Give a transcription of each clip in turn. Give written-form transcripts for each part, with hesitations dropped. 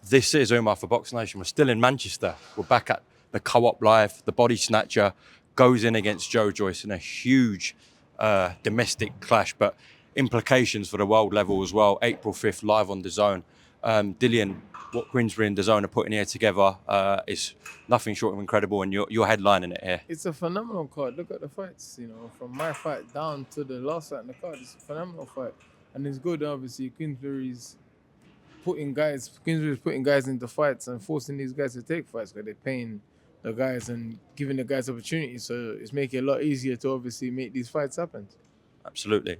This is Umar for BoxNation. We're still in Manchester. We're back at the Co-op Live. The Body Snatcher goes in against Joe Joyce in a huge domestic clash, but implications for the world level as well. April 5th, live on DAZN. Dillian, what Grimsby and DAZN are putting here together is nothing short of incredible, and you're headlining it here. It's a phenomenal card. Look at the fights, from my fight down to the last fight in the card. It's a phenomenal fight. And it's good, obviously. Queensbury's putting guys into fights and forcing these guys to take fights because they're paying the guys and giving the guys opportunities. So it's making it a lot easier to obviously make these fights happen. Absolutely.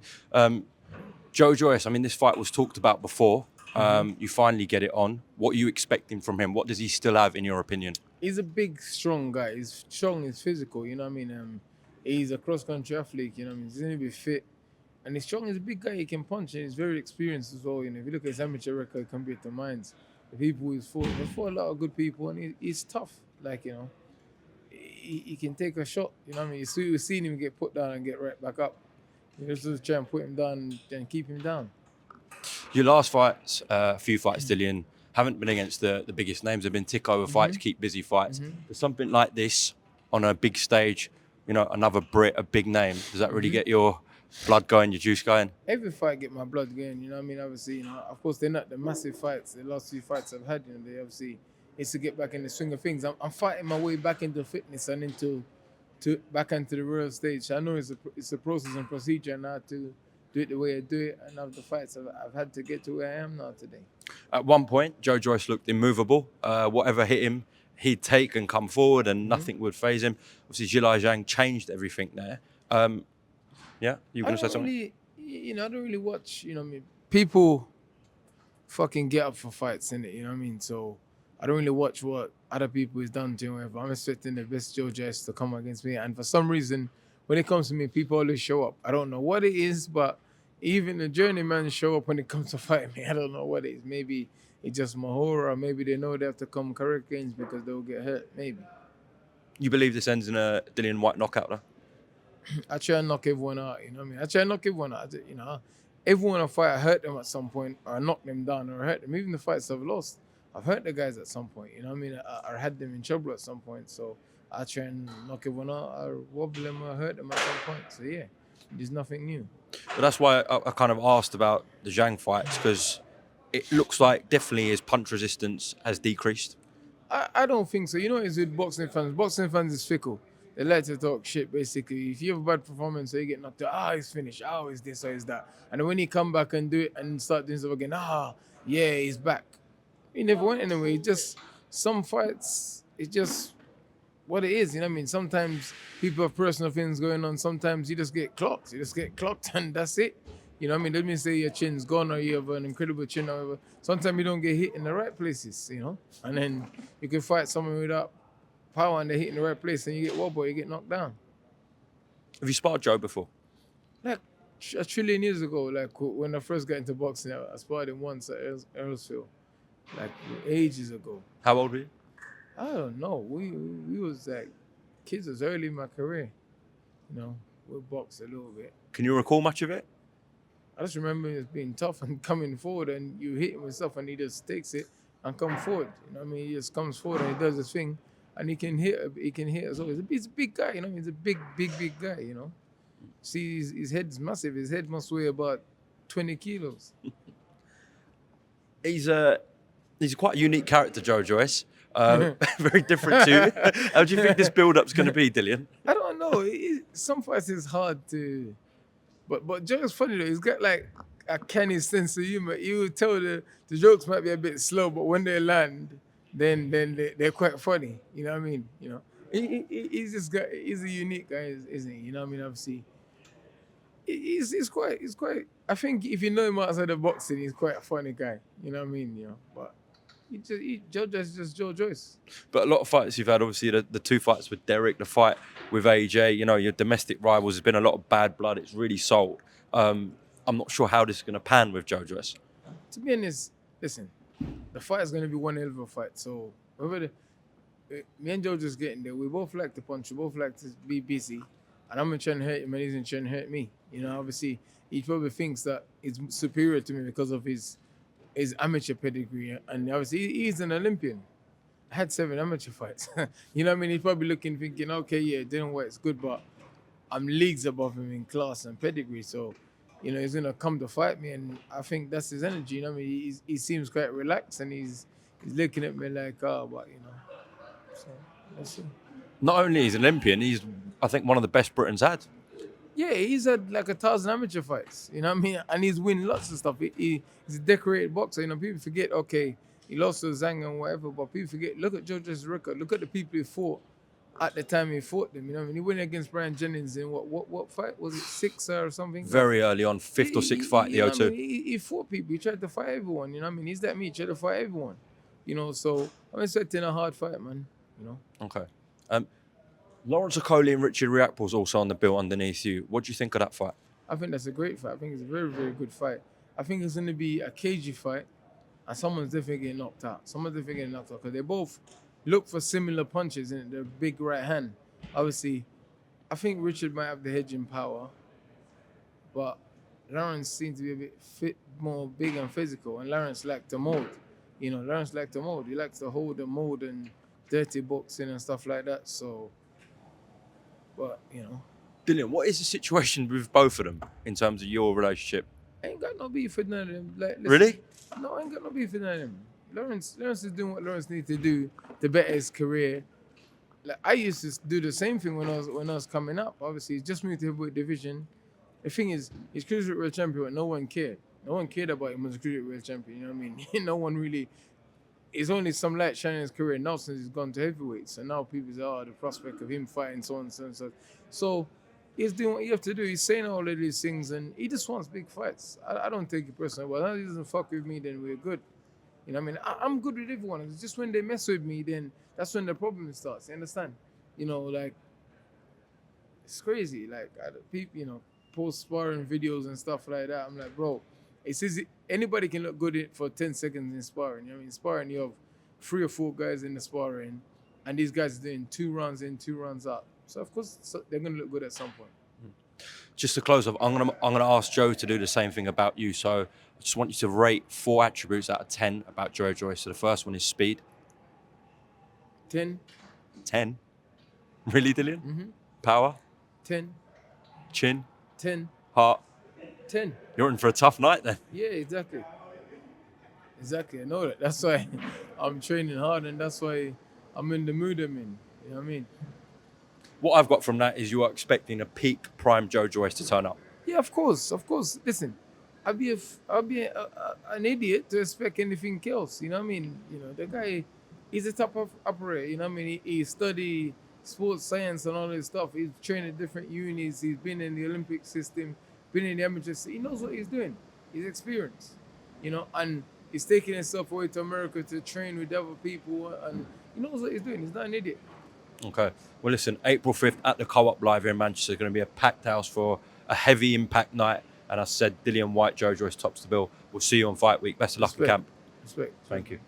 Joe Joyce, I mean, this fight was talked about before. You finally get it on. What are you expecting from him? What does he still have, in your opinion? He's a big, strong guy. He's strong, he's physical, you know what I mean? He's a cross-country athlete, you know what I mean? He's going to be fit. And he's strong, he's a big guy, he can punch, and he's very experienced as well. If you look at his amateur record compared to mine, the people he's fought a lot of good people, and he's tough. He can take a shot, you know what I mean? We've seen him get put down and get right back up. You just try and put him down and keep him down. Your last fights, a few fights, Dillian, haven't been against the biggest names. They've been tick-over fights, keep busy fights. But something like this on a big stage, another Brit, a big name, does that really get your blood going, your juice going? Every fight get my blood going, you know what I mean? Obviously, of course, they're not the massive fights. The last few fights I've had, they obviously, it's to get back in the swing of things. I'm fighting my way back into fitness and back into the real stage. I know it's a process and procedure, and I have to do it the way I do it. And after the fights, I've had to get to where I am now today. At one point, Joe Joyce looked immovable. Whatever hit him, he'd take and come forward, and nothing would faze him. Obviously, Zhilai Zhang changed everything there. Yeah, you were going to say something? I don't really watch, people fucking get up for fights, innit, you know what I mean? So I don't really watch what other people is done to him. Whatever. I'm expecting the best Joe Joyce to come against me. And for some reason, when it comes to me, people always show up. I don't know what it is, but even the journeyman show up when it comes to fighting me. I don't know what it is. Maybe it's just Mahora, or maybe they know they have to come correct games because they'll get hurt, maybe. You believe this ends in a Dillian Whyte knockout, though? I try and knock everyone out, you know what I mean? I try and knock everyone out, Everyone I fight, I hurt them at some point, or I knock them down, or I hurt them. Even the fights I've lost, I've hurt the guys at some point, you know what I mean? I had them in trouble at some point, so I try and knock everyone out, I wobble them, or hurt them at some point. So yeah, there's nothing new. But that's why I kind of asked about the Zhang fights, because it looks like definitely his punch resistance has decreased. I don't think so. You know what it is with boxing fans? Boxing fans is fickle. They like to talk shit, basically. If you have a bad performance or you get knocked out, he's finished, it's this or it's that. And then when he come back and do it and start doing stuff again, yeah, he's back. He never went anywhere. Just some fights, it's just what it is, you know what I mean? Sometimes people have personal things going on. Sometimes you just get clocked. You just get clocked and that's it. You know what I mean? Let me say your chin's gone or you have an incredible chin or whatever. Sometimes you don't get hit in the right places, And then you can fight someone without power and they hit in the right place and you get wobbled, you get knocked down. Have you sparred Joe before? Like a trillion years ago, like when I first got into boxing, I sparred him once at Earlsfield, like ages ago. How old were you? I don't know. We was like kids. It was early in my career. We boxed a little bit. Can you recall much of it? I just remember it being tough and coming forward and you hit him with stuff and he just takes it and comes forward. You know what I mean? He just comes forward and he does his thing. And he can hit as well. He's a big guy, He's a big guy, See, his head's massive. His head must weigh about 20 kilos. He's a quite a unique character, Joe Joyce. Very different to you. How do you think this build-up's going to be, Dillian? I don't know. Some fights is hard to... But Joe's funny, though. He's got, like, a canny sense of humor. You would tell the jokes might be a bit slow, but when they land... Then they're quite funny, you know what I mean? He's a unique guy, isn't he? You know what I mean? Obviously, he's quite. I think if you know him outside of boxing, he's quite a funny guy. You know what I mean? But Joe Joyce is just Joe Joyce. But a lot of fights you've had, obviously the two fights with Derek, the fight with AJ. Your domestic rivals. There's been a lot of bad blood. It's really sold. I'm not sure how this is going to pan with Joe Joyce. To be honest, listen. The fight is going to be one hell of a fight. So, me and Joe just getting there. We both like to punch. We both like to be busy. And I'm going to try and hurt him and he's going to try and hurt me. Obviously, he probably thinks that he's superior to me because of his his amateur pedigree, and obviously he's an Olympian. Had 7 amateur fights. You know what I mean? He's probably looking, thinking, okay, yeah, Dillian Whyte's good, but I'm leagues above him in class and pedigree. So, you know, he's gonna come to fight me, and I think that's his energy. You know what I mean? He seems quite relaxed, and he's looking at me like, oh, but you know. So let's see. Not only is he an Olympian, he's, I think, one of the best Britain's had. Yeah, he's had like 1,000 amateur fights. You know what I mean? And he's win lots of stuff. He's a decorated boxer. You know, people forget. Okay, he lost to Zhang and whatever, but people forget. Look at Joe Joyce's record. Look at the people he fought at the time he fought them. You know what I mean? He went against Brian Jennings in what fight? Was it 6 or something? Very early on, 5th or 6th fight, the you know O2. what I mean? He fought people. He tried to fight everyone. You know what I mean? He's that me. He tried to fight everyone. You know, so I'm expecting a hard fight, man. You know. Okay. Lawrence Okolie and Richard Riakpor's also on the bill underneath you. What do you think of that fight? I think that's a great fight. I think it's a very, very good fight. I think it's going to be a cagey fight, and someone's definitely getting knocked out. Someone's definitely getting knocked out because they both look for similar punches in their big right hand. Obviously, I think Richard might have the hedging power, but Lawrence seems to be a bit more big and physical, and Lawrence liked to mold. You know, Lawrence liked to mold. He likes to hold and mold and dirty boxing and stuff like that. So, but, you know. Dillian, what is the situation with both of them in terms of your relationship? I ain't got no beef with none of them. Like, listen, Really? No, I ain't got no beef with none of them. Lawrence is doing what Lawrence needs to do to better his career. Like, I used to do the same thing when I was coming up. Obviously, he's just moved to heavyweight division. The thing is, he's cruiserweight world champion, but no one cared. No one cared about him as a cruiserweight world champion. You know what I mean? No one really. It's only some light shining in his career now since he's gone to heavyweight. So now people say, oh, the prospect of him fighting so on and so and so. So he's doing what you have to do. He's saying all of these things, and he just wants big fights. I don't take it personally. Well, if he doesn't fuck with me, then we're good. You know what I mean? I'm good with everyone. It's just when they mess with me, then that's when the problem starts. You understand? You know, like, it's crazy. Like, people, you know, post sparring videos and stuff like that. I'm like, bro, it says anybody can look good for 10 seconds in sparring. You know what I mean? Sparring, you have 3 or 4 guys in the sparring, and these guys are doing 2 rounds in, 2 rounds out. So of course they're gonna look good at some point. Just to close off, I'm gonna ask Joe to do the same thing about you. So I just want you to rate 4 attributes out of 10 about Joe Joyce. So the first one is speed. 10. 10. Really, Dillian? Mm-hmm. Power. 10. Chin. 10. Heart. 10. You're in for a tough night then. Yeah, exactly. Exactly. I know that. That's why I'm training hard, and that's why I'm in the mood I'm in. You know what I mean? What I've got from that is you are expecting a peak prime Joe Joyce to turn up. Yeah, of course. Listen, I'd be an idiot to expect anything else. You know what I mean? You know, the guy, he's a top operator. You know what I mean? He studied sports science and all this stuff. He's trained at different unis. He's been in the Olympic system, been in the amateur system. He knows what he's doing. He's experienced. You know, and he's taking himself away to America to train with other people, and he knows what he's doing. He's not an idiot. Okay. Well, listen, April 5th at the Co-op Live here in Manchester is going to be a packed house for a heavy impact night. And I said, Dillian Whyte, Joe Joyce tops the bill. We'll see you on Fight Week. Best of luck in camp. Respect. Thank you.